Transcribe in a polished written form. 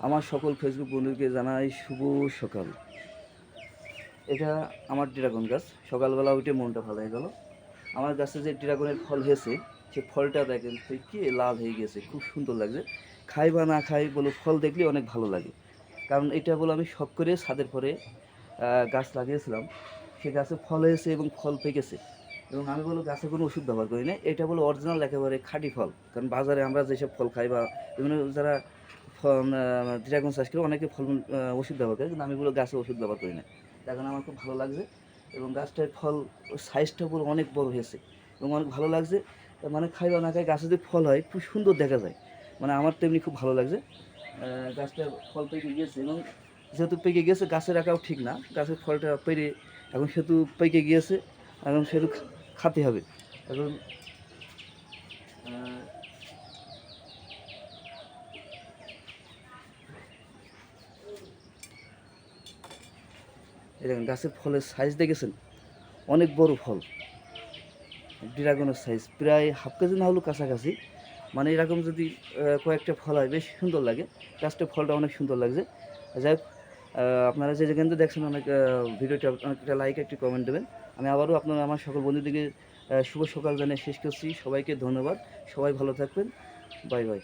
আমার সকল ফেসবুক বন্ধুকে জানাই শুভ সকাল। এটা আমার ড্রাগন গাছ। সকালবেলা উঠে মনটা ভালো হয়ে গেল। আমার গাছে যে ড্রাগনের ফল হয়েছে, সে ফলটা দেখেন কি লাল হয়ে গেছে, খুব সুন্দর লাগছে। খাই বা না খাই বলো, ফল দেখলে অনেক ভালো লাগে। কারণ এটা বলে আমি শখ করে ছাদের পরে গাছ লাগিয়েছিলাম। সে গাছে ফল হয়েছে এবং ফল পেকেছে। এবং আমি বলবো গাছে কোনো ওষুধ ব্যবহার করি না, এটা বলো অরিজিনাল একেবারে খাঁটি ফল। কারণ বাজারে আমরা যেসব ফল খাই বা বিভিন্ন যারা ড্রাগন চাষ করে অনেকে ফল ওষুধ ব্যবহার করে, কিন্তু আমি বলবো গাছে ওষুধ ব্যবহার করি না। তার কারণে আমার খুব ভালো লাগছে। এবং গাছটার ফল সাইজটা পুরো অনেক বড় হয়েছে এবং অনেক ভালো লাগছে। মানে খাই বা না খাই গাছে যদি ফল হয় খুব সুন্দর দেখা যায়। মানে আমার তো এমনি খুব ভালো লাগছে। গাছটা ফল পেকে গিয়েছে এবং যেহেতু পেকে গিয়েছে গাছে রাখাও ঠিক না, গাছের ফলটা পেরে এখন সেহেতু পেকে গিয়েছে, এখন সেহেতু খাতে হবে। এখন এই দেখেন গাছের ফলের সাইজ দেখেছেন, অনেক বড় ফল। ড্রাগনের সাইজ প্রায় হাফ কেজি না হলেও কাছাকাছি। মানে এরকম যদি কয়েকটা ফল হয় বেশ সুন্দর লাগে। গাছটার ফলটা অনেক সুন্দর লাগছে। যাই হোক, আপনারা যে যেখান থেকে দেখছেন অনেক ভিডিওটা একটা লাইক একটি কমেন্ট দেবেন। আমি আবারও আপনারা আমার সকল বন্ধুদেরকে শুভ সকাল জানিয়ে শেষ করছি। সবাইকে ধন্যবাদ। সবাই ভালো থাকবেন। Bye bye.